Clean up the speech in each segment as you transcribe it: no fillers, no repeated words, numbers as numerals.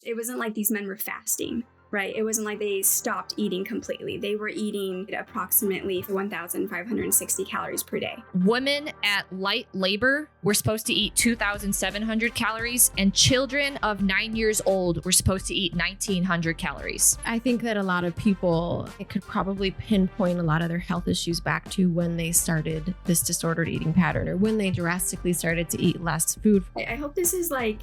It wasn't like these men were fasting, right? It wasn't like they stopped eating completely. They were eating approximately 1,560 calories per day. Women at light labor were supposed to eat 2,700 calories, and children of 9 years old were supposed to eat 1,900 calories. I think that a lot of people, it could probably pinpoint a lot of their health issues back to when they started this disordered eating pattern or when they drastically started to eat less food. I hope this is like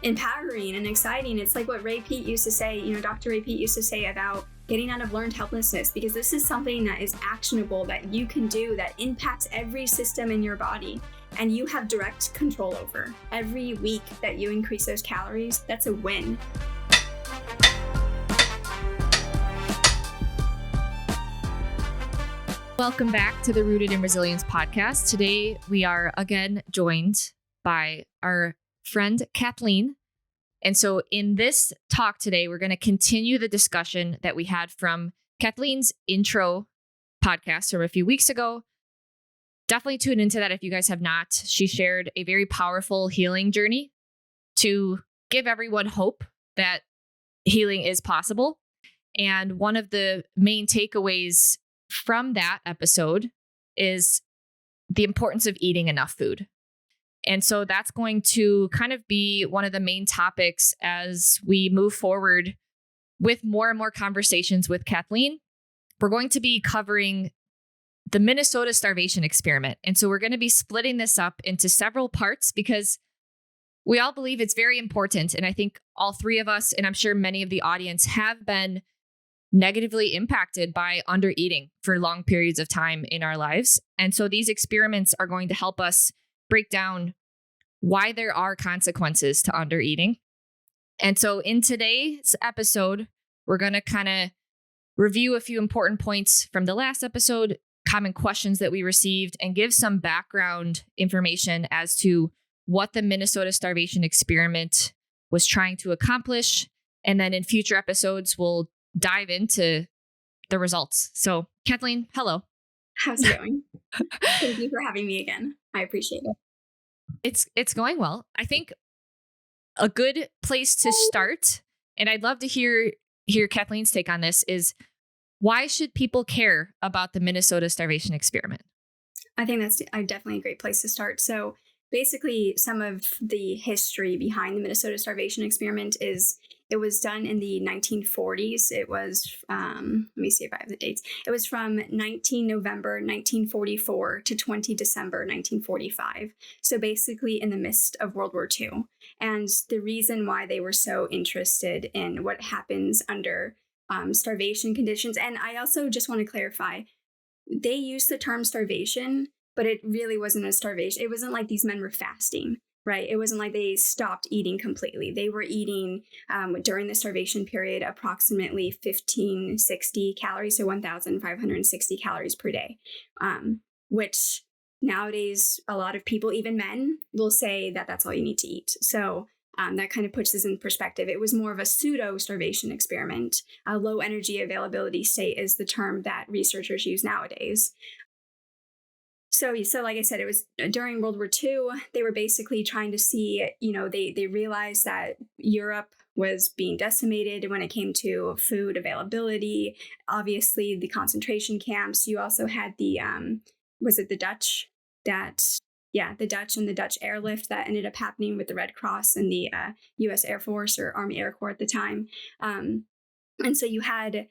empowering and exciting. It's like what Ray Peat used to say, Dr. Ray Peat used to say about getting out of learned helplessness, because this is something that is actionable, that you can do, that impacts every system in your body, and you have direct control over. Every week that you increase those calories, that's a win. Welcome back to the Rooted in Resilience podcast. Today, we are again joined by our friend Kathleen. And so in this talk today, we're going to continue the discussion that we had from Kathleen's intro podcast from a few weeks ago. Definitely tune into that if you guys have not. She shared a very powerful healing journey to give everyone hope that healing is possible. And one of the main takeaways from that episode is the importance of eating enough food. And so that's going to kind of be one of the main topics as we move forward with more and more conversations with Kathleen. We're going to be covering the Minnesota starvation experiment. And so we're going to be splitting this up into several parts because we all believe it's very important. And I think all three of us, and I'm sure many of the audience, have been negatively impacted by undereating for long periods of time in our lives. And so these experiments are going to help us break down why there are consequences to undereating. And so in today's episode, we're going to kind of review a few important points from the last episode, common questions that we received, and give some background information as to what the Minnesota starvation experiment was trying to accomplish. And then in future episodes, we'll dive into the results. So Kathleen, hello. How's it going? Thank you for having me again. I appreciate it. It's going well. I think a good place to start, and I'd love to hear Kathleen's take on this, is why should people care about the Minnesota starvation experiment? I think that's definitely a great place to start. So basically, some of the history behind the Minnesota starvation experiment is it was done in the 1940s. It was, let me see if I have the dates. It was from 19 November 1944 to 20 December 1945. So basically in the midst of World War II. And the reason why they were so interested in what happens under starvation conditions. And I also just want to clarify, they used the term starvation, but it really wasn't a starvation. It wasn't like these men were fasting. Right. It wasn't like they stopped eating completely. They were eating during the starvation period approximately 1,560 calories, so 1,560 calories per day, which nowadays a lot of people, even men, will say that that's all you need to eat. So that kind of puts this in perspective. It was more of a pseudo starvation experiment. A low energy availability state is the term that researchers use nowadays. So like I said, it was during World War II. They were basically trying to see, they realized that Europe was being decimated when it came to food availability. Obviously, the concentration camps. You also had the, was it the Dutch? The Dutch and the Dutch airlift that ended up happening with the Red Cross and the U.S. Air Force or Army Air Corps at the time. And so you had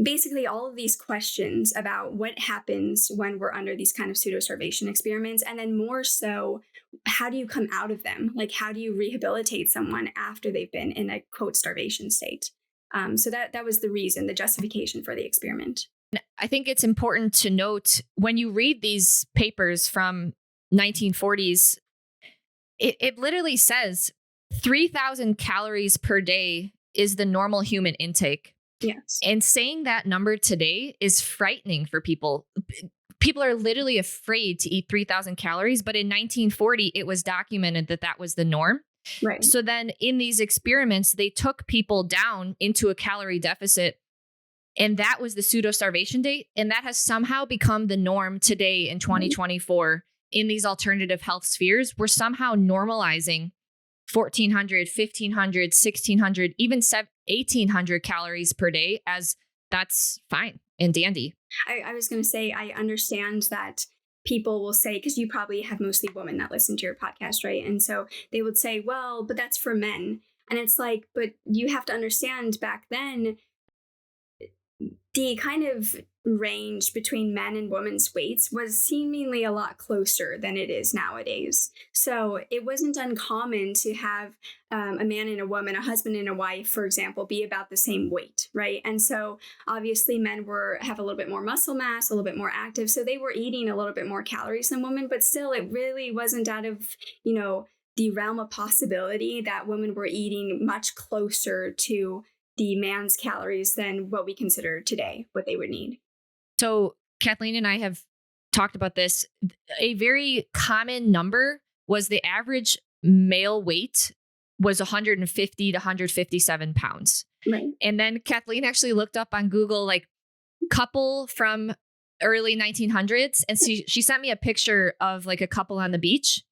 basically all of these questions about what happens when we're under these kind of pseudo-starvation experiments. And then more so, how do you come out of them? Like, how do you rehabilitate someone after they've been in a, quote, starvation state? So that was the reason, the justification for the experiment. I think it's important to note when you read these papers from 1940s, it literally says 3,000 calories per day is the normal human intake. Yes. And saying that number today is frightening for people. People are literally afraid to eat 3,000 calories, but in 1940, it was documented that that was the norm. Right. So then in these experiments, they took people down into a calorie deficit, and that was the pseudo-starvation date. And that has somehow become the norm today in 2024 in these alternative health spheres. We're somehow normalizing 1,400, 1,500, 1,600, even 1,800 calories per day, as that's fine and dandy. I was going to say, I understand that people will say, because you probably have mostly women that listen to your podcast, right? And so they would say, well, but that's for men. And it's like, but you have to understand back then, the kind of range between men and women's weights was seemingly a lot closer than it is nowadays. So it wasn't uncommon to have a man and a woman, a husband and a wife, for example, be about the same weight, right? And so obviously men have a little bit more muscle mass, a little bit more active. So they were eating a little bit more calories than women, but still it really wasn't out of, the realm of possibility that women were eating much closer to the man's calories than what we consider today, what they would need. So Kathleen and I have talked about this. A very common number was the average male weight was 150 to 157 pounds. Right. And then Kathleen actually looked up on Google, like couple from early 1900s. And she sent me a picture of like a couple on the beach.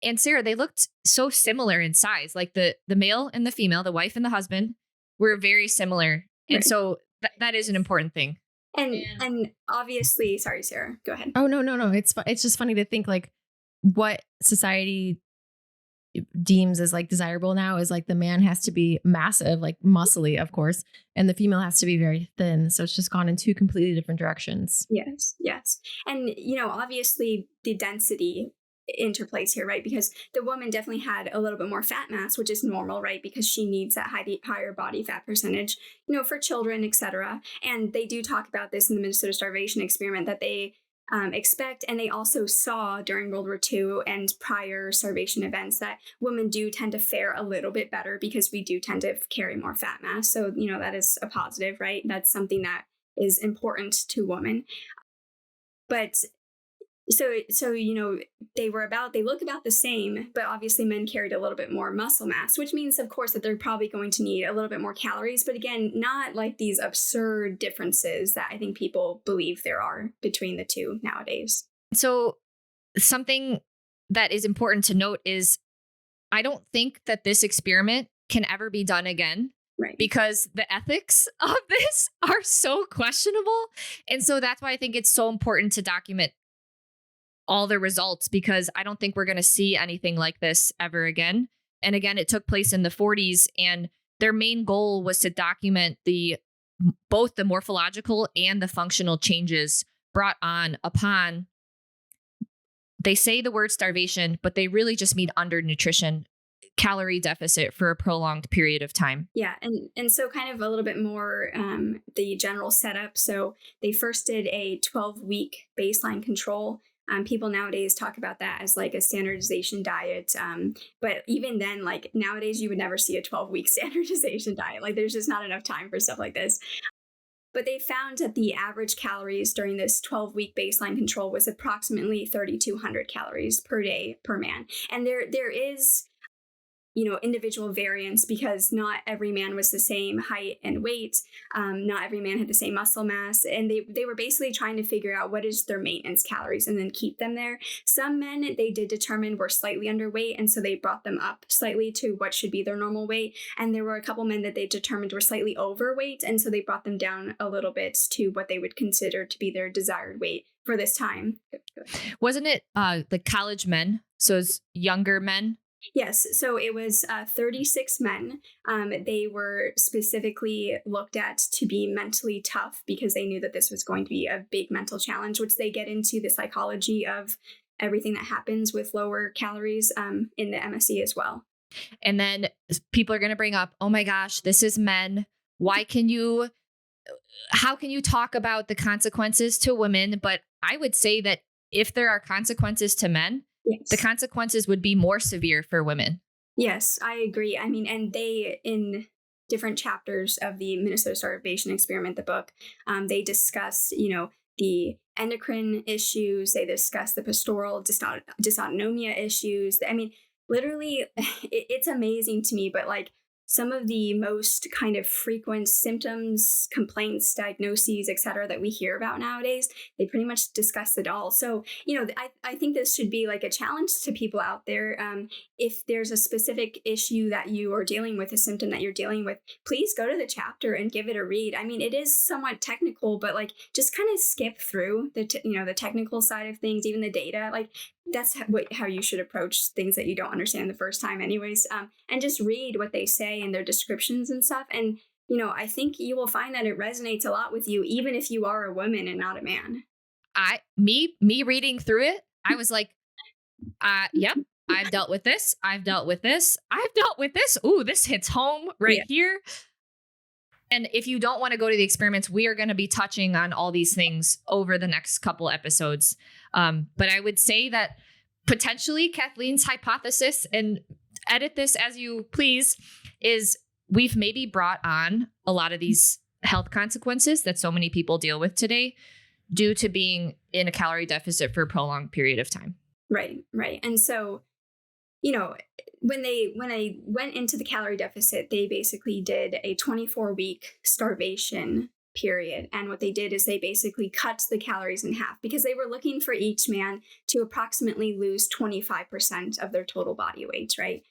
And Sarah, they looked so similar in size, like the male and the female, the wife and the husband were very similar. And Right. so that is an important thing. And obviously, sorry, Sarah, go ahead. Oh, no. It's just funny to think like what society deems as like desirable now is like the man has to be massive, like muscly, of course, and the female has to be very thin. So it's just gone in two completely different directions. Yes. And, obviously the density interplays here, right? Because the woman definitely had a little bit more fat mass, which is normal, right? Because she needs that higher body fat percentage, for children, etc. And they do talk about this in the Minnesota Starvation experiment that they expect, and they also saw during World War II and prior starvation events that women do tend to fare a little bit better because we do tend to carry more fat mass. So, that is a positive, right? That's something that is important to women. But so they look about the same, but obviously men carried a little bit more muscle mass, which means, of course, that they're probably going to need a little bit more calories. But again, not like these absurd differences that I think people believe there are between the two nowadays. So something that is important to note is I don't think that this experiment can ever be done again. Right. Because the ethics of this are so questionable. And so that's why I think it's so important to document all the results, because I don't think we're going to see anything like this ever again. And again, it took place in the 40s, and their main goal was to document both the morphological and the functional changes brought on upon, they say the word starvation, but they really just mean undernutrition, calorie deficit for a prolonged period of time. Yeah. And so kind of a little bit more the general setup. So they first did a 12-week baseline control. People nowadays talk about that as like a standardization diet. But even then, like nowadays, you would never see a 12-week standardization diet. Like there's just not enough time for stuff like this. But they found that the average calories during this 12-week baseline control was approximately 3,200 calories per day per man. And there is individual variance because not every man was the same height and weight. Not every man had the same muscle mass. And they were basically trying to figure out what is their maintenance calories and then keep them there. Some men they did determine were slightly underweight, and so they brought them up slightly to what should be their normal weight. And there were a couple men that they determined were slightly overweight, and so they brought them down a little bit to what they would consider to be their desired weight for this time. Wasn't it like college men? So it's younger men? Yes. So it was 36 men. They were specifically looked at to be mentally tough because they knew that this was going to be a big mental challenge, which they get into the psychology of everything that happens with lower calories in the MSE as well. And then people are going to bring up, oh my gosh, this is men. How can you talk about the consequences to women? But I would say that if there are consequences to men, yes, the consequences would be more severe for women. Yes, I agree. I mean, and they, in different chapters of the Minnesota Starvation Experiment, the book, they discuss, the endocrine issues. They discuss the pastoral dysautonomia issues. I mean, literally, it's amazing to me, but like some of the most kind of frequent symptoms, complaints, diagnoses, et cetera, that we hear about nowadays, they pretty much discuss it all. So, I think this should be like a challenge to people out there. If there's a specific issue that you are dealing with, a symptom that you're dealing with, please go to the chapter and give it a read. I mean, it is somewhat technical, but like just kind of skip through the technical side of things, even the data. Like that's how you should approach things that you don't understand the first time anyways, and just read what they say and their descriptions and stuff. And I think you will find that it resonates a lot with you, even if you are a woman and not a man. Me reading through it, I was like, yep, I've dealt with this. I've dealt with this. I've dealt with this. Ooh, this hits home right here. And if you don't want to go to the experiments, we are going to be touching on all these things over the next couple episodes. But I would say that potentially Kathleen's hypothesis, and edit this as you please, is we've maybe brought on a lot of these health consequences that so many people deal with today due to being in a calorie deficit for a prolonged period of time. Right. And so, when I went into the calorie deficit, they basically did a 24-week starvation period. And what they did is they basically cut the calories in half because they were looking for each man to approximately lose 25% of their total body weight, right?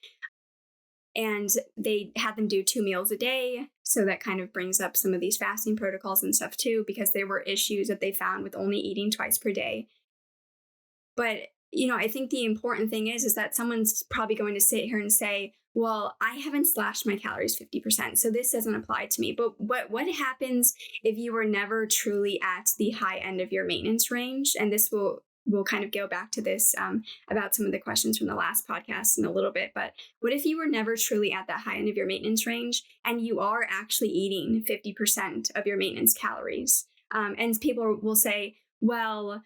And they had them do 2 meals a day. So that kind of brings up some of these fasting protocols and stuff too, because there were issues that they found with only eating twice per day. But I think the important thing is that someone's probably going to sit here and say, well, I haven't slashed my calories 50%, so this doesn't apply to me. But what happens if you were never truly at the high end of your maintenance range? And this will kind of go back to this about some of the questions from the last podcast in a little bit. But what if you were never truly at that high end of your maintenance range and you are actually eating 50% of your maintenance calories? And people will say, well,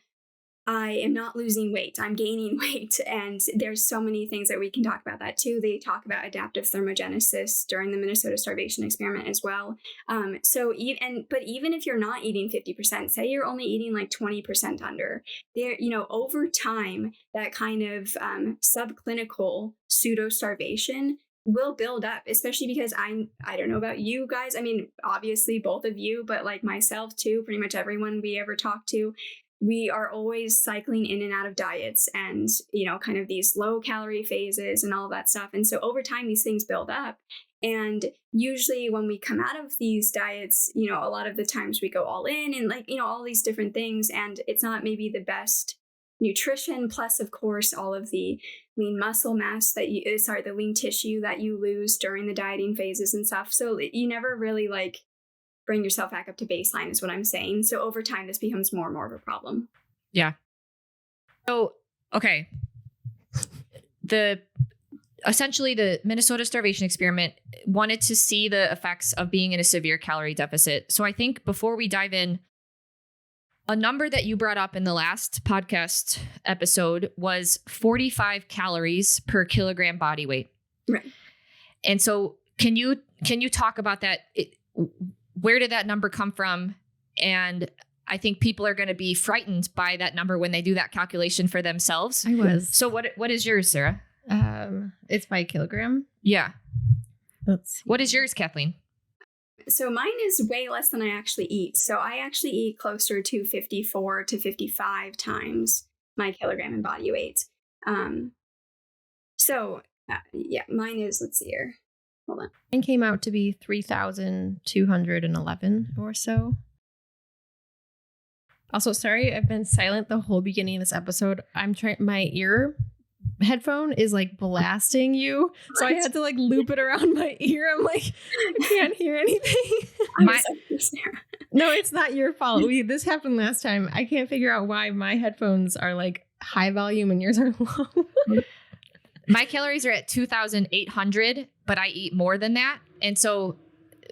I am not losing weight, I'm gaining weight. And there's so many things that we can talk about that too. They talk about adaptive thermogenesis during the Minnesota starvation experiment as well. But even if you're not eating 50%, say you're only eating like 20% under, there, over time, that kind of subclinical pseudo starvation will build up, especially because I don't know about you guys. I mean, obviously both of you, but like myself too, pretty much everyone we ever talk to, we are always cycling in and out of diets and, kind of these low calorie phases and all that stuff. And so over time, these things build up. And usually when we come out of these diets, a lot of the times we go all in and all these different things. And it's not maybe the best nutrition. Plus, of course, all of the lean muscle mass the lean tissue that you lose during the dieting phases and stuff. So you never really bring yourself back up to baseline is what I'm saying. So over time, this becomes more and more of a problem. Yeah. So, okay. Essentially the Minnesota starvation experiment wanted to see the effects of being in a severe calorie deficit. So I think before we dive in, a number that you brought up in the last podcast episode was 45 calories per kilogram body weight. Right. And so can you talk about that? Where did that number come from? And I think people are going to be frightened by that number when they do that calculation for themselves. I was. So what is yours, Sarah? It's by kilogram. Yeah. Let's see. What is yours, Kathleen? So mine is way less than I actually eat. So I actually eat closer to 54 to 55 times my kilogram in body weight. Mine is, let's see here. Hold on. Mine came out to be 3,211 or so. Also, sorry, I've been silent the whole beginning of this episode. My ear headphone is blasting you. So I had to loop it around my ear. I'm I can't hear anything. No, it's not your fault. This happened last time. I can't figure out why my headphones are high volume and yours are low. My calories are at 2,800, but I eat more than that. And so,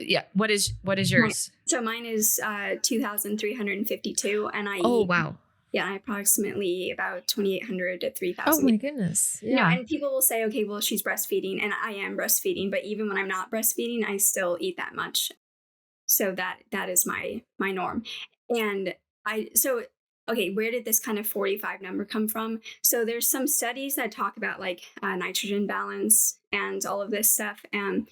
yeah, what is yours? So mine is 2,352, and I eat, wow. Yeah, I approximately about 2,800 to 3,000. Oh my goodness. Yeah. And people will say, okay, well, she's breastfeeding, and I am breastfeeding, but even when I'm not breastfeeding, I still eat that much. So that is my norm. And okay, where did this kind of 45 number come from? So there's some studies that talk about like nitrogen balance and all of this stuff. And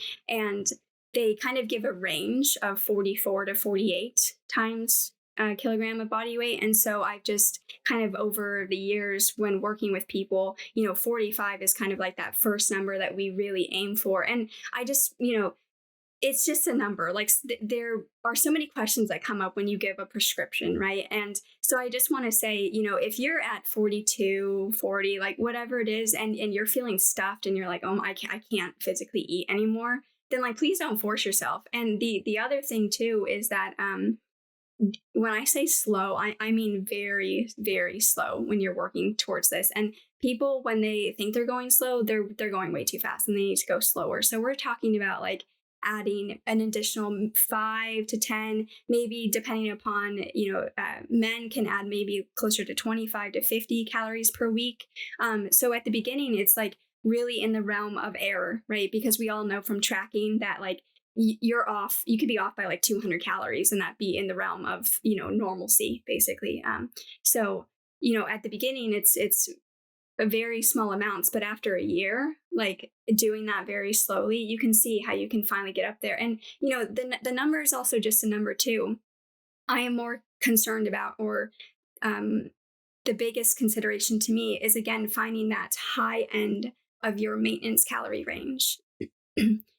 they kind of give a range of 44 to 48 times a kilogram of body weight. And so I've just kind of over the years when working with people, 45 is kind of like that first number that we really aim for. And I just, it's just a number. Like there are so many questions that come up when you give a prescription, right? And so I just want to say, if you're at 42, 40, like whatever it is, and you're feeling stuffed and you're like, oh, I can't physically eat anymore, then like, please don't force yourself. And the other thing too is that when I say slow, I mean very, very slow when you're working towards this. And people, when they think they're going slow, they're going way too fast and they need to go slower. So we're talking about like adding an additional 5 to 10, maybe depending upon, men can add maybe closer to 25 to 50 calories per week. So at the beginning, it's like really in the realm of error, right? Because we all know from tracking that like you're off, you could be off by like 200 calories and that be in the realm of, normalcy, basically. So, at the beginning, it's very small amounts, but after a year, like doing that very slowly, you can see how you can finally get up there. And, the number is also just a number too. I am more concerned about, or the biggest consideration to me is, again, finding that high end of your maintenance calorie range.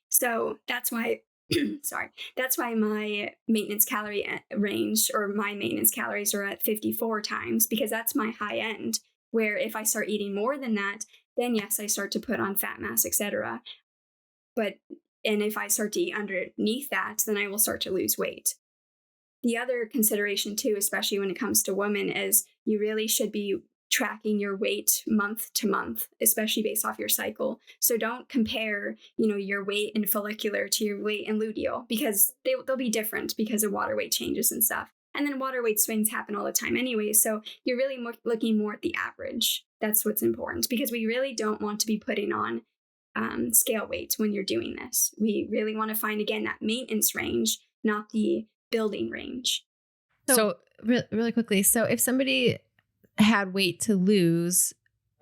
So that's why, that's why my maintenance calorie range, or my maintenance calories, are at 54 times, because that's my high end. Where if I start eating more than that, then yes, I start to put on fat mass, etc. And if I start to eat underneath that, then I will start to lose weight. The other consideration too, especially when it comes to women, is you really should be tracking your weight month to month, especially based off your cycle. So don't compare, your weight in follicular to your weight in luteal, because they'll be different because of water weight changes and stuff. And then water weight swings happen all the time anyway. So you're really looking more at the average. That's what's important, because we really don't want to be putting on scale weights when you're doing this. We really want to find, again, that maintenance range, not the building range. So really quickly, so if somebody had weight to lose,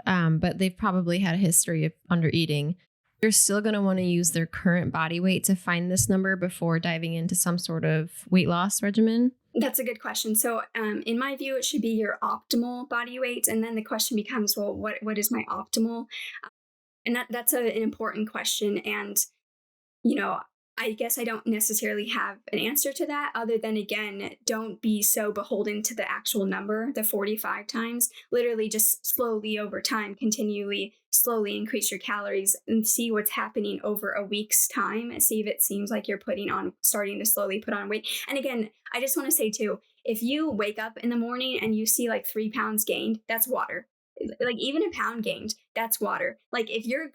but they've probably had a history of under eating, you're still going to want to use their current body weight to find this number before diving into some sort of weight loss regimen? That's a good question. So in my view, it should be your optimal body weight. And then the question becomes, well, what is my optimal? And that's an important question. And, I guess I don't necessarily have an answer to that, other than, again, don't be so beholden to the actual number, the 45 times. Literally just slowly over time, continually, slowly increase your calories and see what's happening over a week's time. And see if it seems like you're starting to slowly put on weight. And again, I just want to say too, if you wake up in the morning and you see like 3 pounds gained, that's water. Like even a pound gained, that's water. Like if you're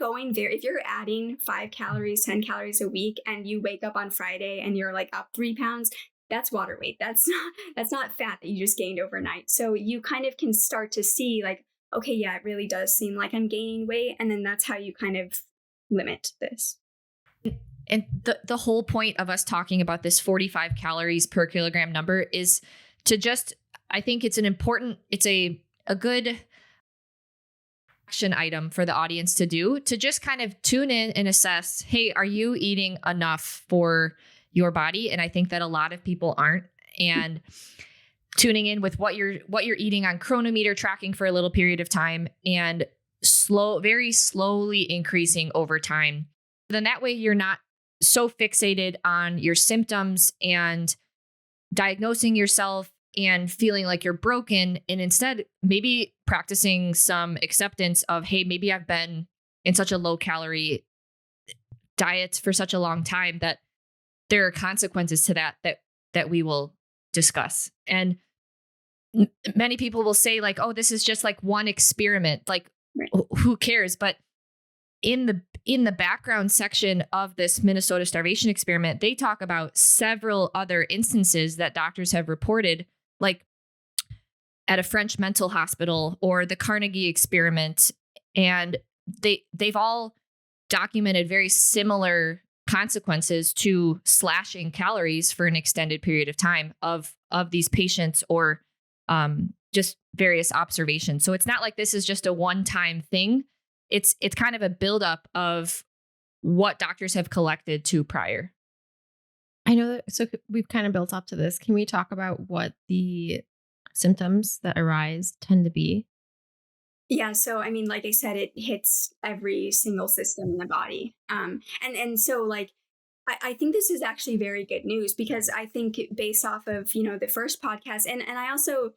adding 5 calories, 10 calories a week, and you wake up on Friday and you're like up 3 pounds, that's water weight. That's not fat that you just gained overnight. So you kind of can start to see like, okay, yeah, it really does seem like I'm gaining weight. And then that's how you kind of limit this. And the whole point of us talking about this 45 calories per kilogram number is to just, I think it's a good action item for the audience to do, to just kind of tune in and assess, hey, are you eating enough for your body? And I think that a lot of people aren't. And tuning in with what you're eating on chronometer, tracking for a little period of time, and very slowly increasing over time. Then that way you're not so fixated on your symptoms and diagnosing yourself and feeling like you're broken, and instead maybe practicing some acceptance of, hey, maybe I've been in such a low calorie diet for such a long time that there are consequences to that we will discuss. And many people will say like, oh, this is just like one experiment, like right. Who cares? But in the background section of this Minnesota starvation experiment, they talk about several other instances that doctors have reported, like at a French mental hospital or the Carnegie experiment. And they've all documented very similar consequences to slashing calories for an extended period of time of these patients or just various observations. So it's not like this is just a one-time thing. It's kind of a buildup of what doctors have collected to prior. I know that. So we've kind of built up to this. Can we talk about what the symptoms that arise tend to be? Yeah, so I mean, like I said, it hits every single system in the body. And so like I think this is actually very good news, because I think based off of, the first podcast, and I also,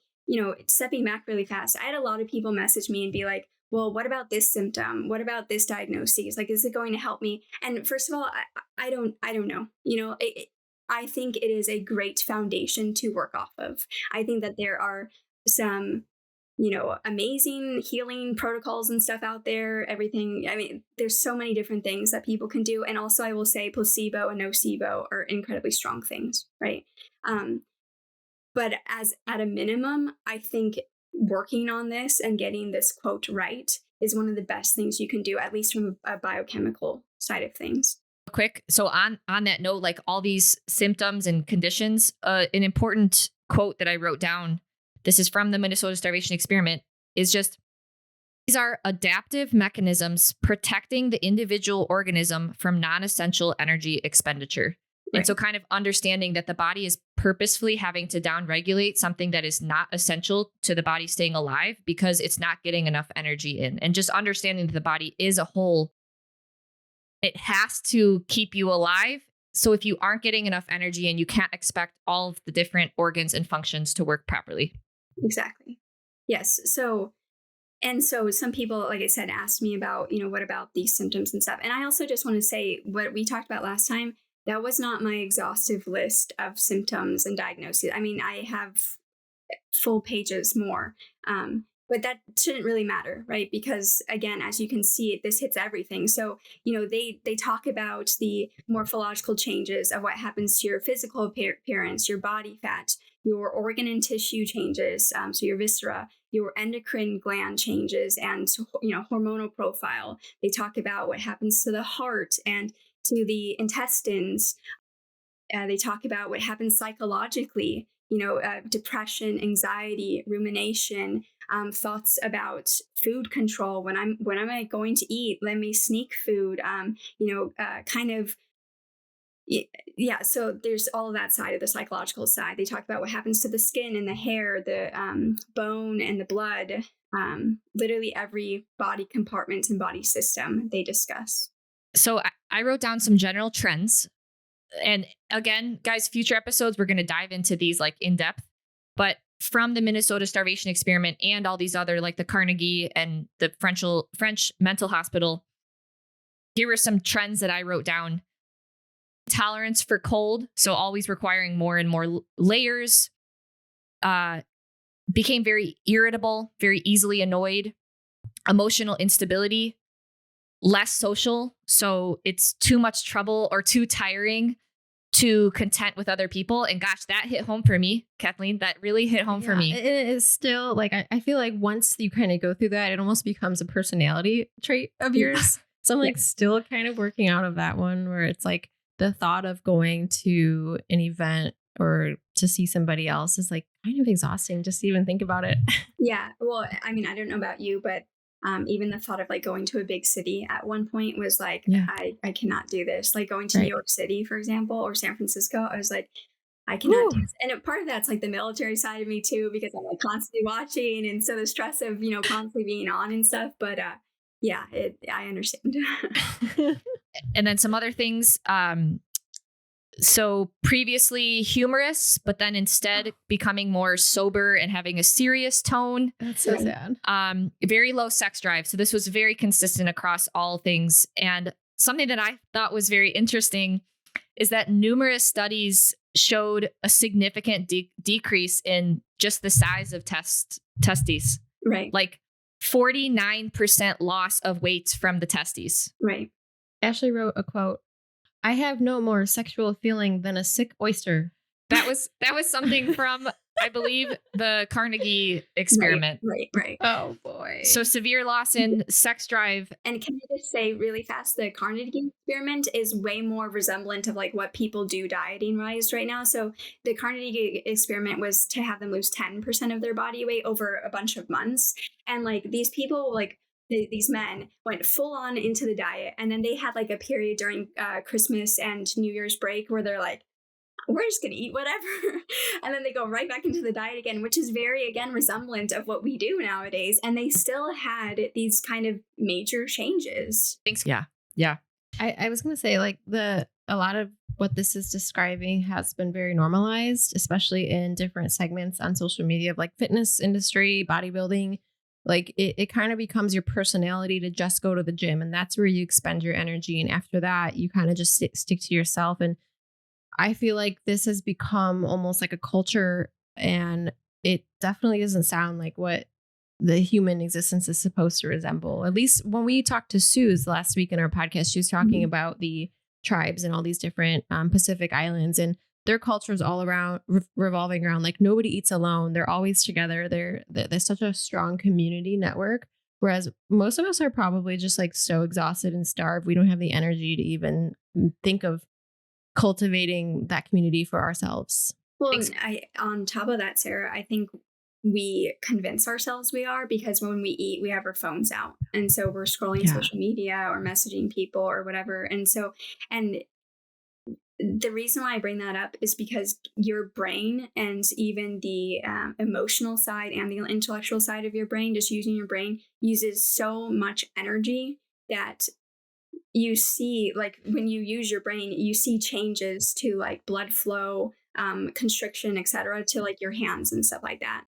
stepping back really fast, I had a lot of people message me and be like, well, what about this symptom? What about this diagnosis? Like, is it going to help me? And first of all, I don't know. I think it is a great foundation to work off of. I think that there are some amazing healing protocols and stuff out there, everything. I mean, there's so many different things that people can do. And also I will say placebo and nocebo are incredibly strong things, right? But as at a minimum, I think working on this and getting this quote right is one of the best things you can do, at least from a biochemical side of things. Quick. So on that note, like all these symptoms and conditions, an important quote that I wrote down, this is from the Minnesota Starvation Experiment, is just, these are adaptive mechanisms protecting the individual organism from non-essential energy expenditure. Right. And so kind of understanding that the body is purposefully having to downregulate something that is not essential to the body staying alive because it's not getting enough energy in. And just understanding that the body is a whole, it has to keep you alive. So if you aren't getting enough energy in, you can't expect all of the different organs and functions to work properly. Exactly. Yes. So some people, like I said, asked me about, what about these symptoms and stuff. And I also just want to say what we talked about last time, that was not my exhaustive list of symptoms and diagnoses. I mean, I have full pages more, but that shouldn't really matter, right? Because again, as you can see, this hits everything. So, they talk about the morphological changes of what happens to your physical appearance, your body fat, your organ and tissue changes, so your viscera, your endocrine gland changes, and hormonal profile. They talk about what happens to the heart and to the intestines. They talk about what happens psychologically, depression, anxiety, rumination, thoughts about food control. When am I going to eat? Let me sneak food. Kind of. Yeah, so there's all of that side of the psychological side. They talk about what happens to the skin and the hair, the bone and the blood, literally every body compartment and body system they discuss. So I wrote down some general trends. And again, guys, future episodes, we're going to dive into these like in depth. But from the Minnesota Starvation Experiment and all these other, like the Carnegie and the French Mental Hospital, here were some trends that I wrote down. Tolerance for cold, so always requiring more and more layers. Became very irritable, very easily annoyed. Emotional instability, less social, so it's too much trouble or too tiring to content with other people. And gosh, that hit home for me, Kathleen. That really hit home for me. It is still like, I feel like once you kind of go through that, it almost becomes a personality trait of yours. So I'm like still kind of working out of that one, where it's like, the thought of going to an event or to see somebody else is like kind of exhausting just to even think about it. Yeah. Well, I mean, I don't know about you, but even the thought of like going to a big city at one point was like, I cannot do this. Like going to New York City, for example, or San Francisco, I was like, I cannot do this. And part of that's like the military side of me too, because I'm like constantly watching. And so the stress of, constantly being on and stuff. But I understand. And then some other things. So previously humorous, but then instead becoming more sober and having a serious tone. That's so sad. Very low sex drive. So this was very consistent across all things. And something that I thought was very interesting is that numerous studies showed a significant decrease in just the size of testes. Right. Like 49% loss of weight from the testes. Right. Ashley wrote a quote, "I have no more sexual feeling than a sick oyster." That was something from I believe the Carnegie experiment. Right. Oh boy. So severe loss in sex drive. And can I just say really fast, the Carnegie experiment is way more resemblant of like what people do dieting wise right now. So the Carnegie experiment was to have them lose 10% of their body weight over a bunch of months. And like these people, like these men went full on into the diet. And then they had like a period during Christmas and New Year's break where they're like, we're just going to eat whatever. And then they go right back into the diet again, which is very, again, resemblant of what we do nowadays. And they still had these kind of major changes. Thanks. Yeah. I was going to say like a lot of what this is describing has been very normalized, especially in different segments on social media of like fitness industry, bodybuilding. Like it kind of becomes your personality to just go to the gym, and that's where you expend your energy. And after that, you kind of just stick to yourself. And I feel like this has become almost like a culture, and it definitely doesn't sound like what the human existence is supposed to resemble. At least when we talked to Suze last week in our podcast, she was talking about the tribes and all these different Pacific islands, and their culture is all around revolving around like nobody eats alone. They're always together. They're such a strong community network. Whereas most of us are probably just like so exhausted and starved. We don't have the energy to even think of cultivating that community for ourselves. Well, on top of that, Sarah, I think we convince ourselves we are, because when we eat, we have our phones out. And so we're scrolling social media or messaging people or whatever. And so, and the reason why I bring that up is because your brain, and even the emotional side and the intellectual side of your brain, just using your brain, uses so much energy that you see, like when you use your brain, you see changes to like blood flow, constriction, etc., to like your hands and stuff like that.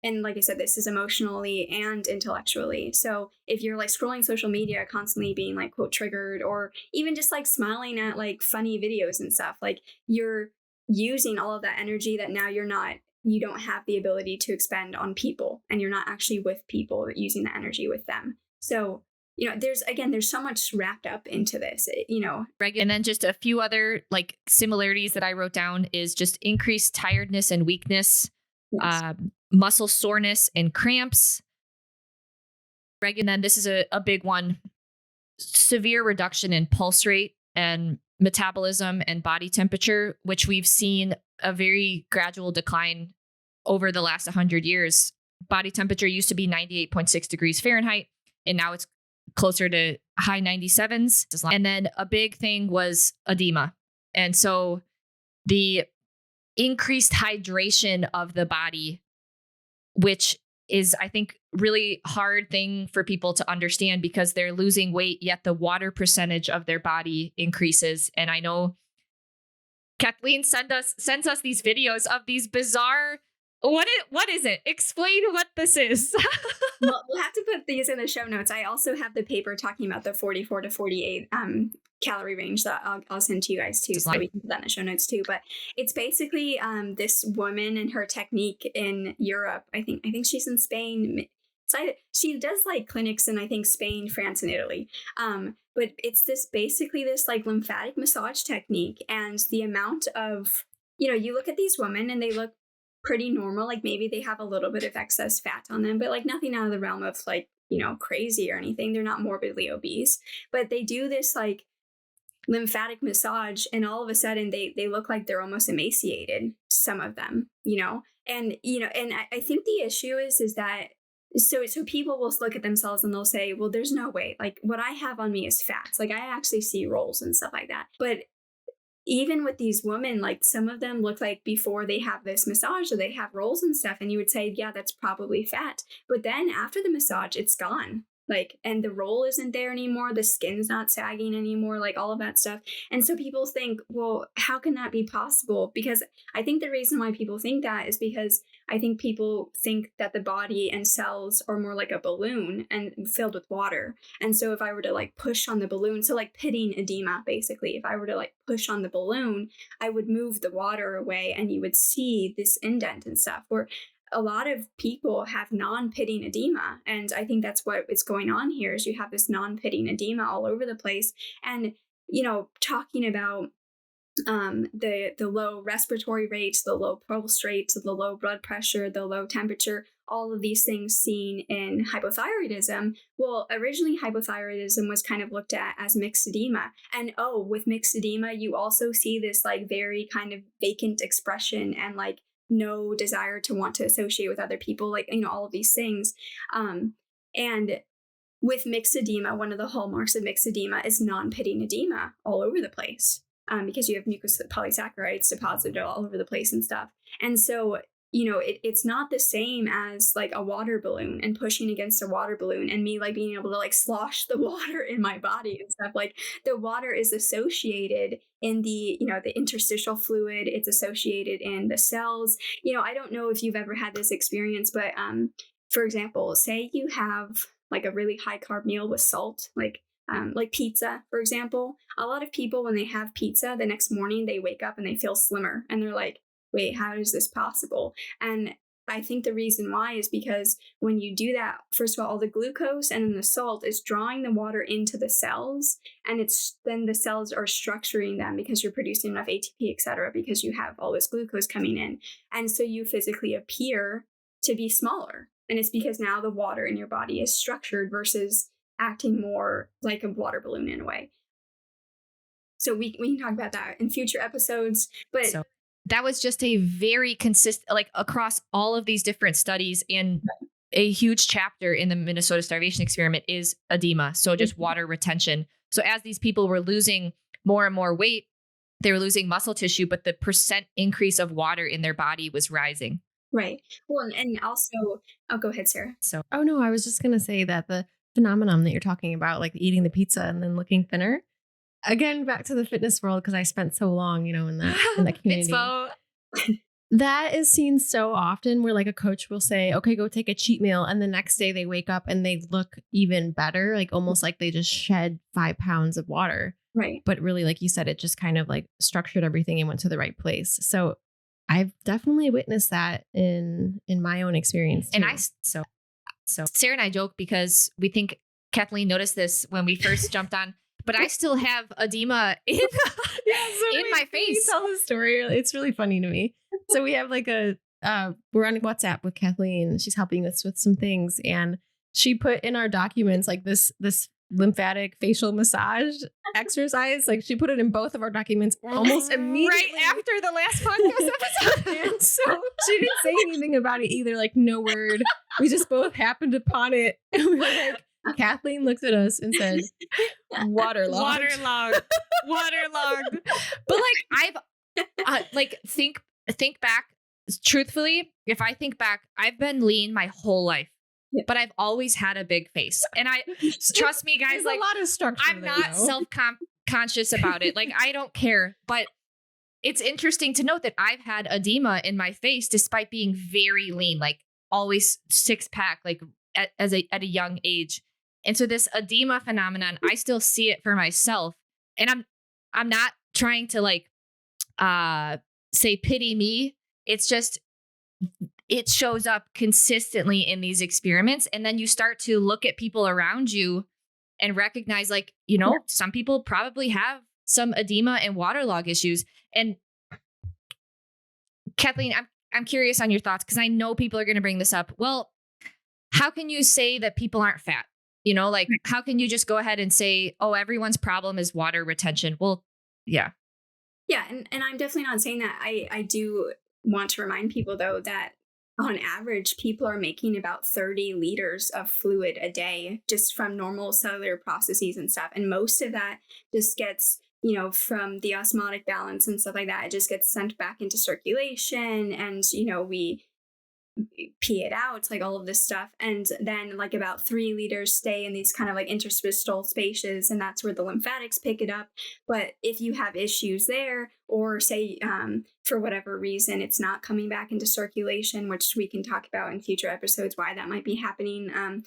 And like I said, this is emotionally and intellectually. So if you're like scrolling social media, constantly being like quote triggered, or even just like smiling at like funny videos and stuff, like you're using all of that energy that now you don't have the ability to expend on people, and you're not actually with people using the energy with them. So there's so much wrapped up into this, And then just a few other like similarities that I wrote down is just increased tiredness and weakness, Yes. Muscle soreness and cramps. And then this is a big one, severe reduction in pulse rate and metabolism and body temperature, which we've seen a very gradual decline over the last 100 years. Body temperature used to be 98.6 degrees Fahrenheit, and now it's closer to high 97s. And then a big thing was edema. And so the increased hydration of the body, which is, I think, really hard thing for people to understand because they're losing weight, yet the water percentage of their body increases. And I know Kathleen sends us these videos of these bizarre. What is it? Explain what this is. Well, we'll have to put these in the show notes. I also have the paper talking about the 44 to 48 calorie range that I'll send to you guys too, so we can put that in the show notes too. But it's basically this woman and her technique in Europe. I think she's in Spain. She does like clinics in, I think, Spain, France, and Italy. But it's this like lymphatic massage technique, and the amount of, you look at these women and they look pretty normal. Like maybe they have a little bit of excess fat on them, but like nothing out of the realm of like, crazy or anything. They're not morbidly obese, but they do this like lymphatic massage, and all of a sudden they look like they're almost emaciated, some of them, and I think the issue is that so people will look at themselves and they'll say, well, there's no way, like what I have on me is fats. Like I actually see rolls and stuff like that. But even with these women, like some of them look like before they have this massage, or they have rolls and stuff, and you would say, yeah, that's probably fat. But then after the massage, it's gone. Like, and the roll isn't there anymore. The skin's not sagging anymore, like all of that stuff. And so people think, well, how can that be possible? Because I think the reason why people think that is because I think people think that the body and cells are more like a balloon and filled with water. And so if I were to like push on the balloon, so like pitting edema, basically, if I were to like push on the balloon, I would move the water away and you would see this indent and stuff. Where a lot of people have non-pitting edema. And I think that's what is going on here, is you have this non-pitting edema all over the place. And, talking about the low respiratory rates, the low pulse rates, the low blood pressure, the low temperature, all of these things seen in hypothyroidism. Well, originally hypothyroidism was kind of looked at as mixed edema. And with mixed edema, you also see this like very kind of vacant expression and like no desire to want to associate with other people, like, all of these things. And with mixed edema, one of the hallmarks of mixed edema is non-pitting edema all over the place. Because you have mucopolysaccharides deposited all over the place and stuff. And so, it's not the same as like a water balloon and pushing against a water balloon and me like being able to like slosh the water in my body and stuff. Like the water is associated in the interstitial fluid. It's associated in the cells. I don't know if you've ever had this experience, but for example, say you have like a really high carb meal with salt, like pizza, for example. A lot of people, when they have pizza, the next morning they wake up and they feel slimmer and they're like, wait, how is this possible? And I think the reason why is because when you do that, first of all the glucose and then the salt is drawing the water into the cells, and it's then the cells are structuring them because you're producing enough ATP, etc., because you have all this glucose coming in. And so you physically appear to be smaller. And it's because now the water in your body is structured versus acting more like a water balloon in a way. So we can talk about that in future episodes. But so that was just a very consistent, like across all of these different studies, and a huge chapter in the Minnesota starvation experiment is edema. So just water retention. So as these people were losing more and more weight, they were losing muscle tissue, but the percent increase of water in their body was rising. Right. Well, and also, go ahead, Sarah. No, I was just going to say that the phenomenon that you're talking about, like eating the pizza and then looking thinner, again, back to the fitness world, because I spent so long, in that community. That is seen so often where like a coach will say, okay, go take a cheat meal. And the next day they wake up and they look even better, like almost like they just shed 5 pounds of water. Right. But really, like you said, it just kind of like structured everything and went to the right place. So I've definitely witnessed that in my own experience too. And so Sarah and I joke because we think Kathleen noticed this when we first jumped on, but I still have edema in my face. Tell the story. It's really funny to me. So we have like we're on WhatsApp with Kathleen. She's helping us with some things, and she put in our documents like this lymphatic facial massage exercise. Like she put it in both of our documents almost immediately right after the last podcast episode. And so she didn't say anything about it either, like no word. We just both happened upon it, and we were like, Kathleen looked at us and said, waterlogged. But like I've think back, truthfully, if I think back, I've been lean my whole life. But I've always had a big face, and trust me, guys. There's like a lot of structure. I'm not self-conscious about it. Like I don't care. But it's interesting to note that I've had edema in my face despite being very lean, like always 6-pack, like at a young age. And so this edema phenomenon, I still see it for myself, and I'm not trying to like say pity me. It's just, it shows up consistently in these experiments. And then you start to look at people around you and recognize like, some people probably have some edema and waterlog issues. And Kathleen, I'm curious on your thoughts, because I know people are going to bring this up. Well, how can you say that people aren't fat? How can you just go ahead and say, oh, everyone's problem is water retention? Well, yeah. Yeah. And I'm definitely not saying that. I do want to remind people, though, that on average, people are making about 30 liters of fluid a day just from normal cellular processes and stuff. And most of that just gets, from the osmotic balance and stuff like that, it just gets sent back into circulation, and, we pee it out, like all of this stuff. And then like about 3 liters stay in these kind of like interstitial spaces, and that's where the lymphatics pick it up. But if you have issues there, or say for whatever reason it's not coming back into circulation, which we can talk about in future episodes why that might be happening,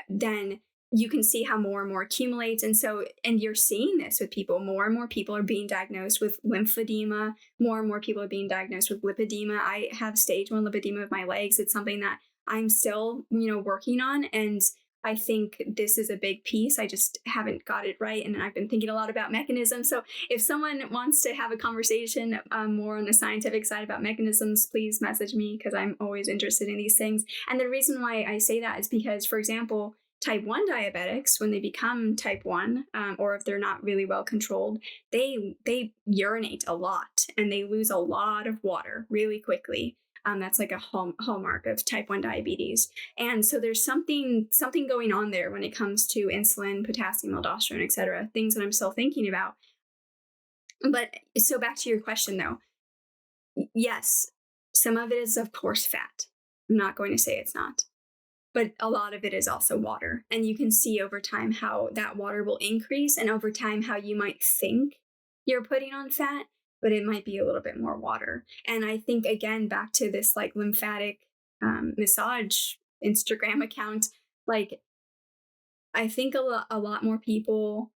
then you can see how more and more accumulates. And you're seeing this with people. More and more people are being diagnosed with lymphedema. More and more people are being diagnosed with lipedema. I have stage 1 lipedema of my legs. It's something that I'm still, working on. And I think this is a big piece. I just haven't got it right. And I've been thinking a lot about mechanisms. So if someone wants to have a conversation more on the scientific side about mechanisms, please message me, because I'm always interested in these things. And the reason why I say that is because, for example, type 1 diabetics, when they become type 1, or if they're not really well controlled, they urinate a lot and they lose a lot of water really quickly. That's like a hallmark of type 1 diabetes. And so there's something going on there when it comes to insulin, potassium, aldosterone, et cetera, things that I'm still thinking about. But so back to your question though, yes, some of it is of course fat. I'm not going to say it's not, but a lot of it is also water. And you can see over time how that water will increase, and over time how you might think you're putting on fat, but it might be a little bit more water. And I think, again, back to this like lymphatic massage Instagram account, like I think a lot more people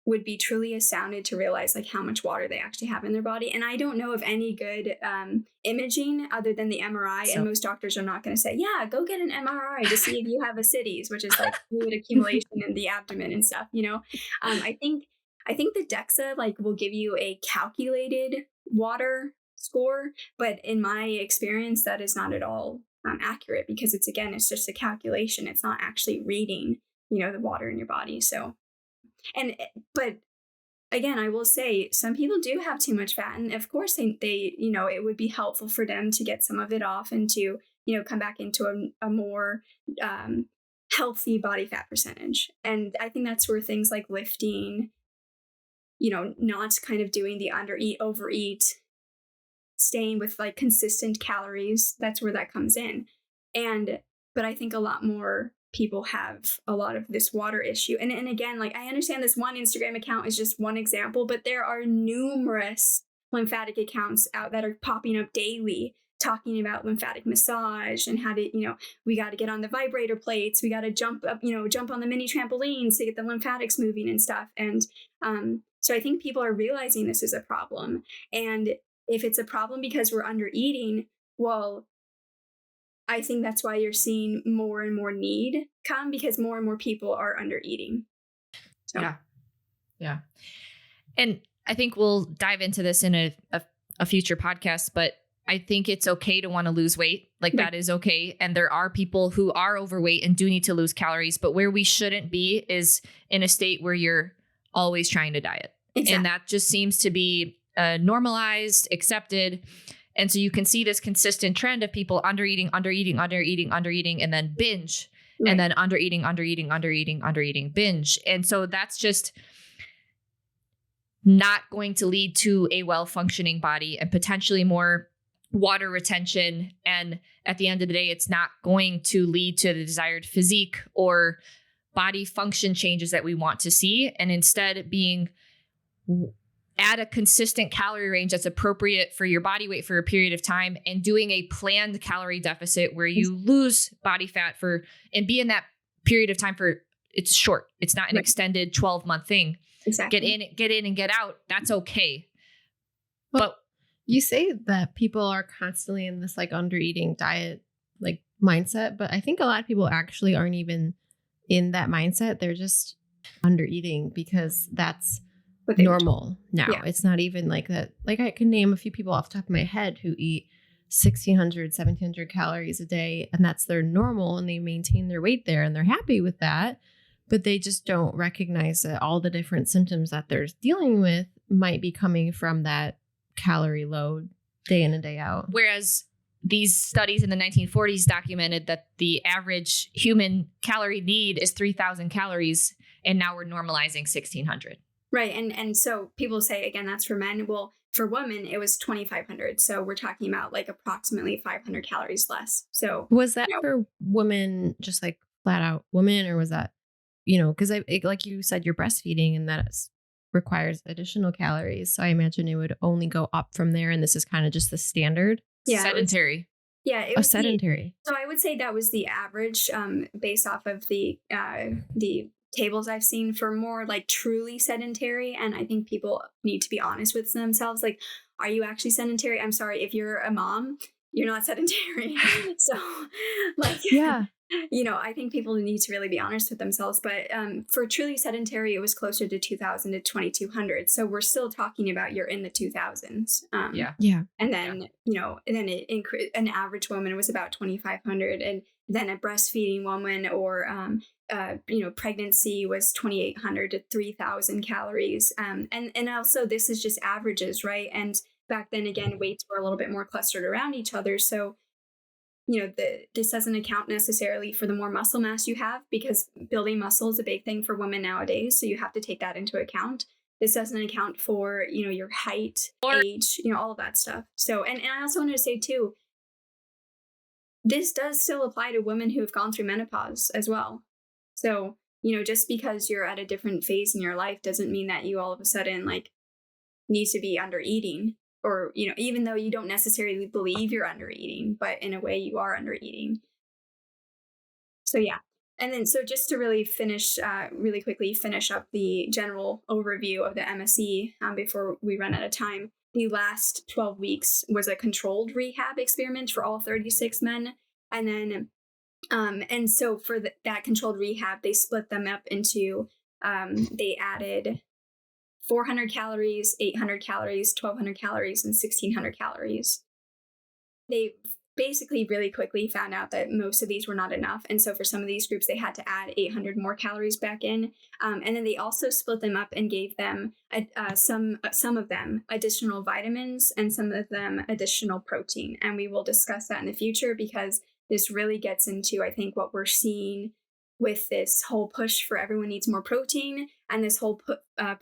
would be truly astounded to realize like how much water they actually have in their body. And I don't know of any good imaging other than the MRI. And most doctors are not going to say, yeah, go get an MRI to see if you have ascites, which is like fluid accumulation in the abdomen and stuff, you know. I think the DEXA like will give you a calculated water score, but in my experience, that is not at all accurate, because it's just a calculation. It's not actually reading, you know, the water in your body. So, but again, I will say some people do have too much fat, and of course they you know, it would be helpful for them to get some of it off and to, you know, come back into a more healthy body fat percentage. And I think that's where things like lifting, you know, not kind of doing the undereat, overeat, staying with like consistent calories, that's where that comes in. But I think a lot more people have a lot of this water issue. And again, like I understand this one Instagram account is just one example, but there are numerous lymphatic accounts out that are popping up daily talking about lymphatic massage and how to, you know, we got to get on the vibrator plates, we got to jump up, you know, jump on the mini trampolines to get the lymphatics moving and stuff. And so I think people are realizing this is a problem. And if it's a problem because we're under eating, well, I think that's why you're seeing more and more need come, because more and more people are under eating. So. Yeah. And I think we'll dive into this in a future podcast, but I think it's okay to want to lose weight. Like that is okay. And there are people who are overweight and do need to lose calories, but where we shouldn't be is in a state where you're always trying to diet. Exactly. And that just seems to be normalized, accepted. And so you can see this consistent trend of people undereating, and then binge, right. And then undereating, binge. And so that's just not going to lead to a well-functioning body and potentially more water retention. And at the end of the day, it's not going to lead to the desired physique or body function changes that we want to see. And instead being at a consistent calorie range that's appropriate for your body weight for a period of time, and doing a planned calorie deficit where you lose body fat and be in that period of time for, it's short. It's not an extended 12-month thing. Exactly. Get in and get out. That's okay. Well, but you say that people are constantly in this like under eating diet, like mindset, but I think a lot of people actually aren't even in that mindset. They're just under eating because that's normal now. Yeah. It's not even like that. Like I can name a few people off the top of my head who eat 1,600, 1,700 calories a day, and that's their normal, and they maintain their weight there and they're happy with that. But they just don't recognize that all the different symptoms that they're dealing with might be coming from that calorie load day in and day out. Whereas these studies in the 1940s documented that the average human calorie need is 3,000 calories, and now we're normalizing 1,600. Right. And so people say, again, that's for men. Well, for women, it was 2,500. So we're talking about like approximately 500 calories less. So was that for women, just like flat out women, or was that, you know, because like you said, you're breastfeeding and that requires additional calories. So I imagine it would only go up from there. And this is kind of just the standard. Yeah, sedentary. It was sedentary. So I would say that was the average based off of the tables I've seen for more like truly sedentary. And I think people need to be honest with themselves. Like, are you actually sedentary? I'm sorry, if you're a mom, you're not sedentary. So like, yeah. I think people need to really be honest with themselves. But for truly sedentary, it was closer to 2000 to 2200. So we're still talking about you're in the 2000s. Yeah. Yeah. And then, and then an average woman was about 2,500. And then a breastfeeding woman or, pregnancy was 2,800 to 3,000 calories. And also this is just averages, right? And back then, again, weights were a little bit more clustered around each other. So this doesn't account necessarily for the more muscle mass you have, because building muscle is a big thing for women nowadays. So you have to take that into account. This doesn't account for, your height, age, all of that stuff. So, and I also wanted to say too, this does still apply to women who have gone through menopause as well. So, just because you're at a different phase in your life doesn't mean that you all of a sudden need to be under eating. Or, even though you don't necessarily believe you're under eating, but in a way you are under eating. So, yeah. And then, so just to really really quickly finish up the general overview of the MSE before we run out of time. The last 12 weeks was a controlled rehab experiment for all 36 men. And then, and so for that controlled rehab, they split them up into, they added 400 calories, 800 calories, 1,200 calories, and 1,600 calories. They basically really quickly found out that most of these were not enough. And so for some of these groups, they had to add 800 more calories back in. And then they also split them up and gave them some of them additional vitamins and some of them additional protein. And we will discuss that in the future, because this really gets into, I think, what we're seeing with this whole push for everyone needs more protein, and this whole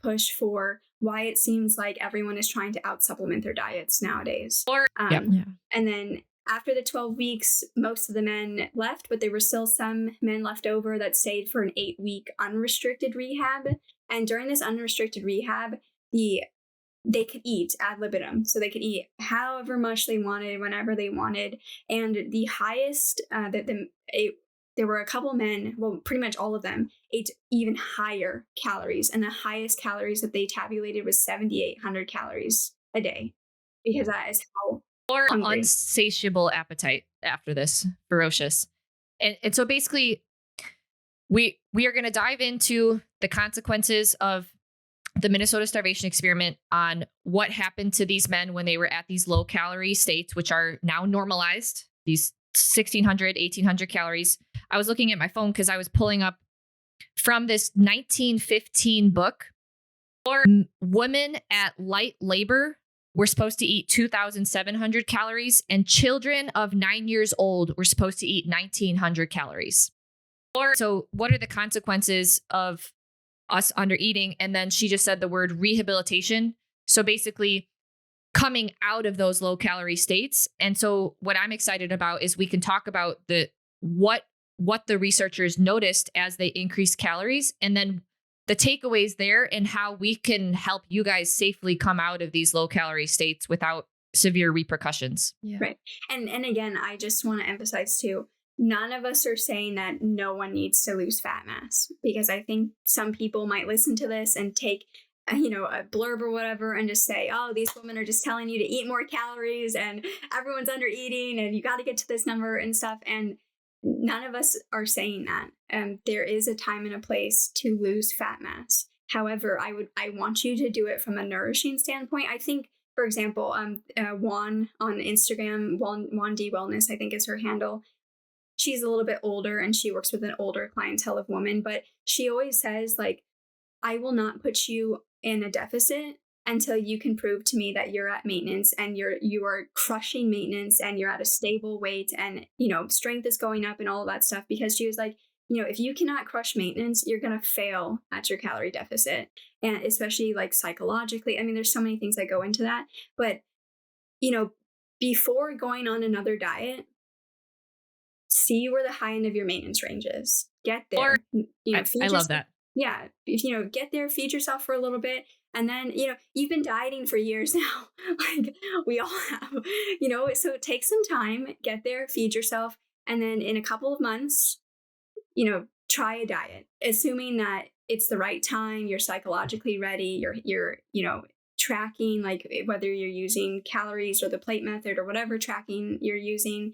push for why it seems like everyone is trying to out-supplement their diets nowadays. And then after the 12 weeks, most of the men left, but there were still some men left over that stayed for an 8-week unrestricted rehab. And during this unrestricted rehab, they could eat ad libitum. So they could eat however much they wanted, whenever they wanted. And the highest there were a couple men, well, pretty much all of them, ate even higher calories. And the highest calories that they tabulated was 7,800 calories a day, because that is how hungry. Unsatiable appetite after this, ferocious. And so basically, we are going to dive into the consequences of the Minnesota starvation experiment, on what happened to these men when they were at these low calorie states, which are now normalized, these 1,600, 1,800 calories. I was looking at my phone because I was pulling up from this 1915 book. Women at light labor were supposed to eat 2,700 calories, and children of 9 years old were supposed to eat 1,900 calories. So what are the consequences of us under eating? And then she just said the word rehabilitation. So basically coming out of those low calorie states. And so what I'm excited about is we can talk about what the researchers noticed as they increased calories, and then the takeaways there, and how we can help you guys safely come out of these low calorie states without severe repercussions. Yeah. Right. And again, I just want to emphasize too, none of us are saying that no one needs to lose fat mass, because I think some people might listen to this and take a blurb or whatever and just say, oh, these women are just telling you to eat more calories and everyone's under eating and you got to get to this number and stuff. And none of us are saying that. There is a time and a place to lose fat mass. However, I want you to do it from a nourishing standpoint. I think, for example, Juan on Instagram, Juan D Wellness, I think is her handle. She's a little bit older and she works with an older clientele of women, but she always says, I will not put you in a deficit until you can prove to me that you're at maintenance and you are crushing maintenance and you're at a stable weight and, strength is going up and all of that stuff. Because she was like, if you cannot crush maintenance, you're going to fail at your calorie deficit. And especially psychologically, I mean, there's so many things that go into that, but, before going on another diet, see where the high end of your maintenance range is. Get there. I love that. Yeah. Get there, feed yourself for a little bit. And then, you've been dieting for years now, we all have, so take some time, get there, feed yourself. And then in a couple of months, try a diet, assuming that it's the right time, you're psychologically ready, you're tracking, whether you're using calories or the plate method or whatever tracking you're using,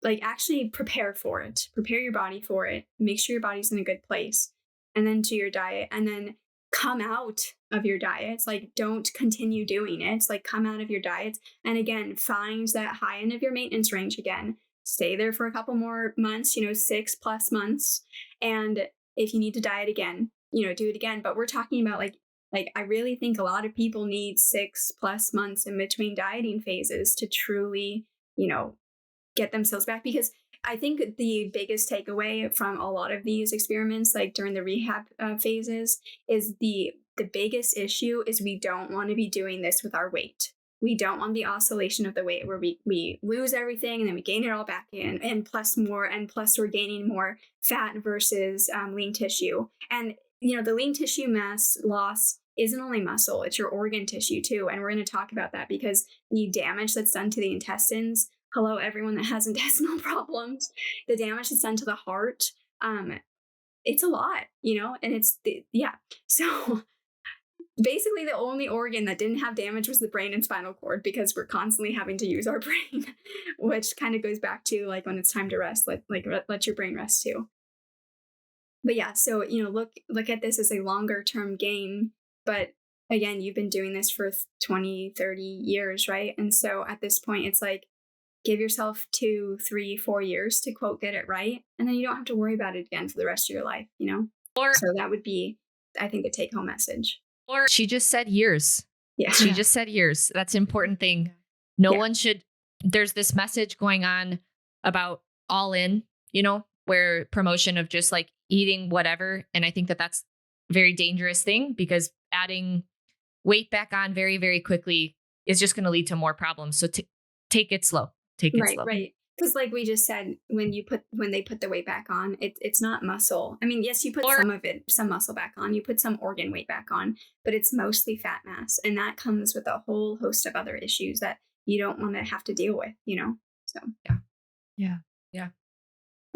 like actually prepare for it, prepare your body for it, make sure your body's in a good place, and then do your diet, and then come out of your diets. Like, don't continue doing it. Like, come out of your diets. And again, find that high end of your maintenance range again. Stay there for a couple more months, 6+ months. And if you need to diet again, do it again. But we're talking about like I really think a lot of people need 6+ months in between dieting phases to truly, get themselves back. Because I think the biggest takeaway from a lot of these experiments, like during the rehab phases, is the biggest issue is we don't want to be doing this with our weight. We don't want the oscillation of the weight where we lose everything and then we gain it all back in, and plus we're gaining more fat versus lean tissue. And the lean tissue mass loss isn't only muscle, it's your organ tissue too. And we're going to talk about that, because the damage that's done to the intestines, hello, everyone that has intestinal problems, the damage that's done to the heart, it's a lot, and so basically the only organ that didn't have damage was the brain and spinal cord, because we're constantly having to use our brain, which kind of goes back to like when it's time to rest, let your brain rest too. But yeah, so, look at this as a longer term gain. But again, you've been doing this for 20, 30 years, right? And so at this point, it's like, give yourself 2, 3, 4 years to quote, get it right. And then you don't have to worry about it again for the rest of your life, So that would be, I think, the take home message. Or she just said years. Yeah. She just said years. That's an important thing. No one should, there's this message going on about all in, where promotion of just like eating whatever. And I think that that's a very dangerous thing, because adding weight back on very, very quickly is just going to lead to more problems. So take it slow. Take it slow. Right. Because like we just said, when they put the weight back on, it's not muscle. I mean, yes, you put some muscle back on, you put some organ weight back on, but it's mostly fat mass. And that comes with a whole host of other issues that you don't want to have to deal with, So Yeah.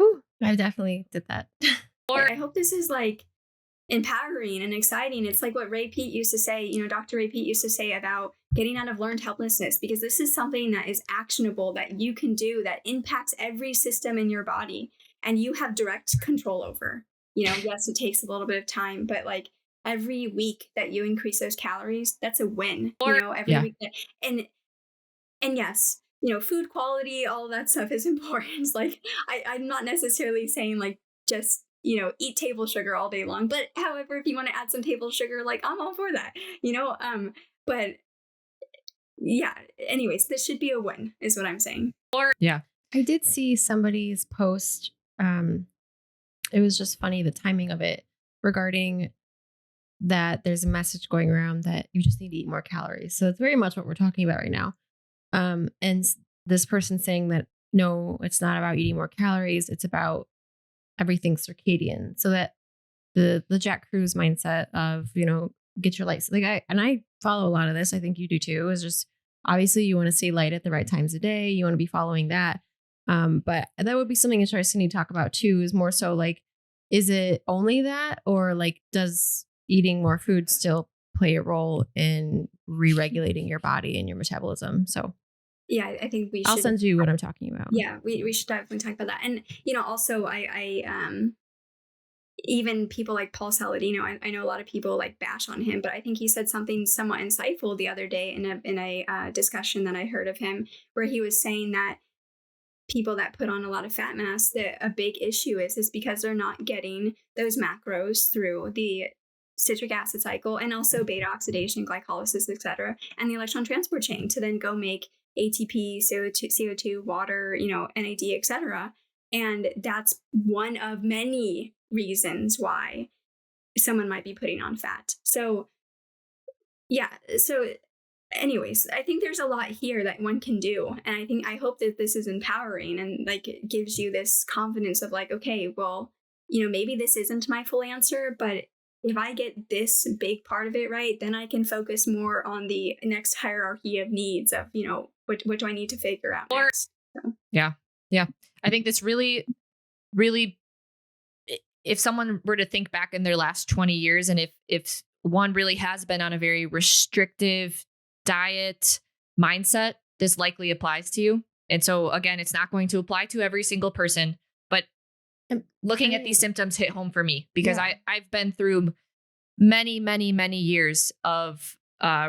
Ooh, I definitely did that. I hope this is like empowering and exciting. It's like what Ray Peat used to say, Dr. Ray Peat used to say about getting out of learned helplessness, because this is something that is actionable, that you can do, that impacts every system in your body and you have direct control over. Yes, it takes a little bit of time, but like every week that you increase those calories, that's a win. Every week. And yes, food quality, all of that stuff is important. Like I'm not necessarily saying like just eat table sugar all day long. But however, if you want to add some table sugar, like I'm all for that, but yeah, anyways, this should be a win is what I'm saying. I did see somebody's post. It was just funny, the timing of it, regarding that there's a message going around that you just need to eat more calories. So it's very much what we're talking about right now. And this person saying that, no, it's not about eating more calories. It's about everything circadian. So that the Jack Cruz mindset of, get your lights. Like I follow a lot of this. I think you do too. Is just obviously you want to stay light at the right times of day. You want to be following that. But that would be something interesting to talk about too, is more so like, is it only that, or like, does eating more food still play a role in re-regulating your body and your metabolism? So yeah, I think we should. I'll send you what I'm talking about. Yeah, we should definitely talk about that. And, also I even people like Paul Saladino, I know a lot of people like bash on him, but I think he said something somewhat insightful the other day in a discussion that I heard of him, where he was saying that people that put on a lot of fat mass, that a big issue is because they're not getting those macros through the citric acid cycle, and also beta oxidation, glycolysis, etc., and the electron transport chain to then go make ATP, CO2, water, NAD, etc. And that's one of many reasons why someone might be putting on fat. So yeah, so anyways, I think there's a lot here that one can do. And I hope that this is empowering and like it gives you this confidence of like, okay, well, maybe this isn't my full answer, but if I get this big part of it right, then I can focus more on the next hierarchy of needs of, what do I need to figure out next? So. Yeah. I think this really, really, if someone were to think back in their last 20 years, and if one really has been on a very restrictive diet mindset, this likely applies to you. And so again, it's not going to apply to every single person, but looking at these symptoms hit home for me because I've been through many, many, many years of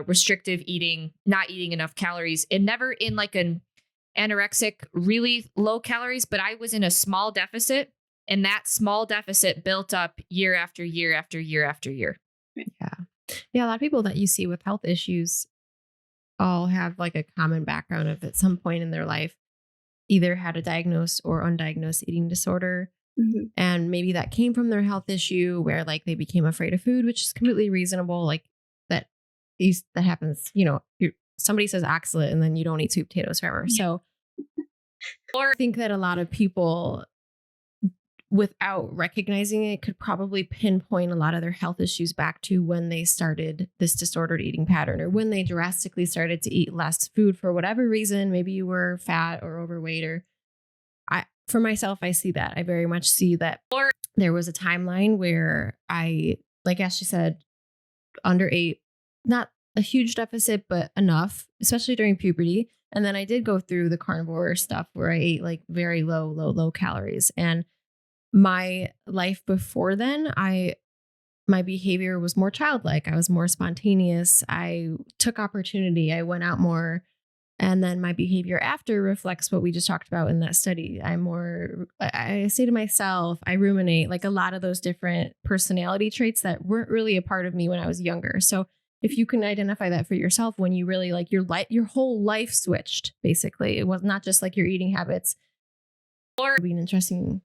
restrictive eating, not eating enough calories, and never in like an anorexic, really low calories, but I was in a small deficit, and that small deficit built up year after year after year after year. Yeah. A lot of people that you see with health issues all have like a common background of at some point in their life either had a diagnosed or undiagnosed eating disorder. Mm-hmm. And maybe that came from their health issue where like they became afraid of food, which is completely reasonable. Like that happens, somebody says oxalate and then you don't eat sweet potatoes forever. So I think that a lot of people without recognizing it could probably pinpoint a lot of their health issues back to when they started this disordered eating pattern or when they drastically started to eat less food for whatever reason. Maybe you were fat or overweight or for myself, I see that. I very much see that there was a timeline where I, like Ashley said, underate, not a huge deficit, but enough, especially during puberty. And then I did go through the carnivore stuff where I ate like very low calories. And my life before then, my behavior was more childlike. I was more spontaneous. I took opportunity. I went out more. And then my behavior after reflects what we just talked about in that study. I say to myself, I ruminate, like a lot of those different personality traits that weren't really a part of me when I was younger. So if you can identify that for yourself, when you really like your whole life switched, basically, it was not just like your eating habits. Or be an interesting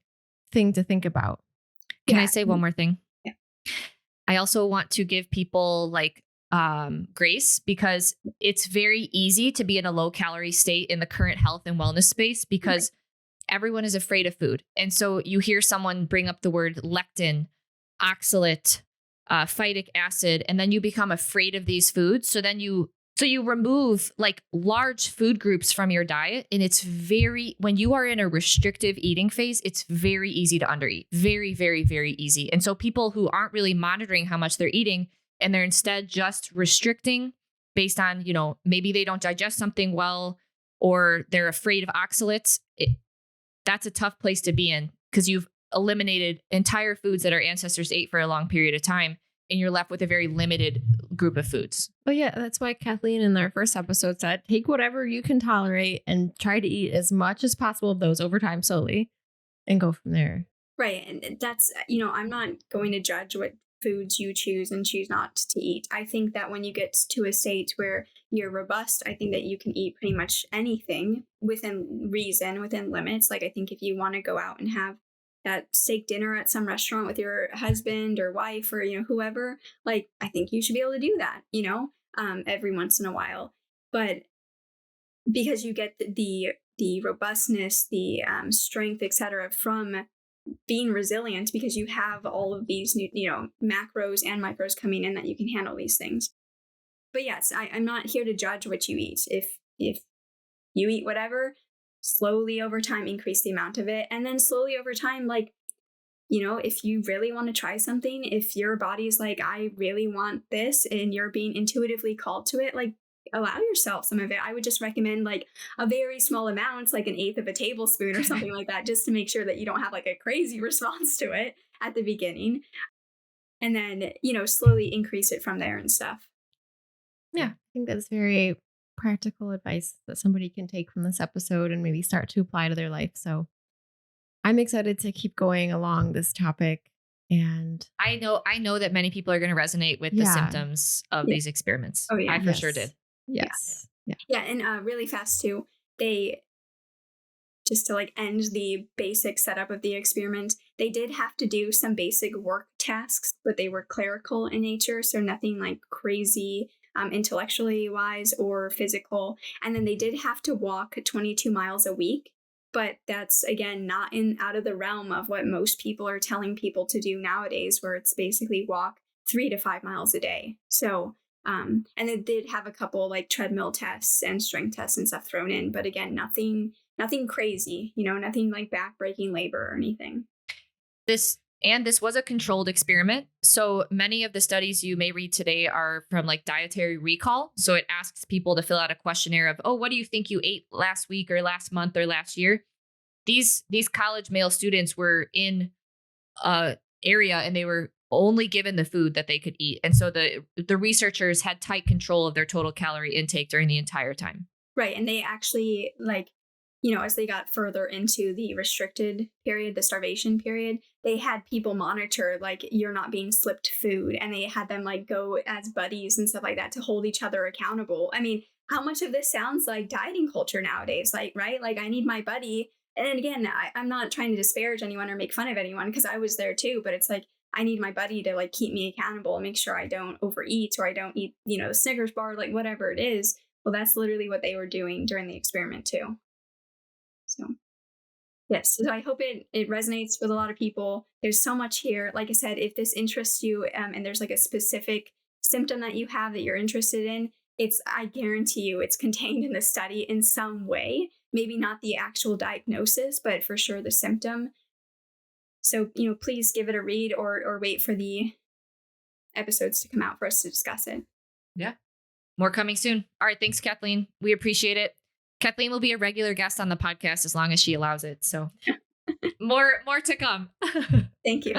thing to think about. Can I say one more thing? Yeah. I also want to give people like grace because it's very easy to be in a low calorie state in the current health and wellness space because everyone is afraid of food. And so you hear someone bring up the word lectin, oxalate, phytic acid, and then you become afraid of these foods. So you remove like large food groups from your diet. And when you are in a restrictive eating phase, it's very easy to undereat. Very, very, very easy. And so people who aren't really monitoring how much they're eating and they're instead just restricting based on, maybe they don't digest something well, or they're afraid of oxalates. That's a tough place to be in because you've eliminated entire foods that our ancestors ate for a long period of time. And you're left with a very limited group of foods. Oh yeah. That's why Kathleen in our first episode said, take whatever you can tolerate and try to eat as much as possible of those over time slowly and go from there. Right. And that's, I'm not going to judge what foods you choose and choose not to eat. I think that when you get to a state where you're robust, I think that you can eat pretty much anything within reason, within limits. Like I think if you want to go out and have that steak dinner at some restaurant with your husband or wife or, whoever, like I think you should be able to do that, every once in a while. But because you get the robustness, the strength, etc., from being resilient because you have all of these new, macros and micros coming in that you can handle these things. But yes, I'm not here to judge what you eat. If you eat whatever, slowly over time, increase the amount of it. And then slowly over time, like, if you really want to try something, if your body's like, I really want this and you're being intuitively called to it, like allow yourself some of it. I would just recommend like a very small amount, like 1/8 of a tablespoon or something like that, just to make sure that you don't have like a crazy response to it at the beginning. And then, slowly increase it from there and stuff. Yeah, I think that's very practical advice that somebody can take from this episode and maybe start to apply to their life. So I'm excited to keep going along this topic. And I know that many people are going to resonate with the symptoms of these experiments. Oh, yeah. I for sure did. Yes. Yeah. And really fast too, just to like end the basic setup of the experiment, they did have to do some basic work tasks, but they were clerical in nature. So nothing like crazy intellectually wise or physical. And then they did have to walk 22 miles a week. But that's, again, not out of the realm of what most people are telling people to do nowadays, where it's basically walk 3 to 5 miles a day. So, and it did have a couple like treadmill tests and strength tests and stuff thrown in. But again, nothing crazy, nothing like backbreaking labor or anything. This And this was a controlled experiment. So many of the studies you may read today are from like dietary recall. So it asks people to fill out a questionnaire of, oh, what do you think you ate last week or last month or last year? These college male students were in a area and they were only given the food that they could eat. And so the researchers had tight control of their total calorie intake during the entire time. Right. And they actually, like, as they got further into the restricted period, the starvation period, they had people monitor, like, you're not being slipped food. And they had them like go as buddies and stuff like that to hold each other accountable. I mean, how much of this sounds like dieting culture nowadays? Like, right? Like, I need my buddy. And then again, I'm not trying to disparage anyone or make fun of anyone because I was there too. But it's like, I need my buddy to like keep me accountable and make sure I don't overeat or I don't eat, the Snickers bar, like whatever it is. Well, that's literally what they were doing during the experiment too. So, yes. So I hope it resonates with a lot of people. There's so much here. Like I said, if this interests you and there's like a specific symptom that you have that you're interested in, I guarantee you it's contained in the study in some way. Maybe not the actual diagnosis, but for sure the symptom. So, please give it a read or wait for the episodes to come out for us to discuss it. Yeah. More coming soon. All right. Thanks, Kathleen. We appreciate it. Kathleen will be a regular guest on the podcast as long as she allows it. So more to come. Thank you.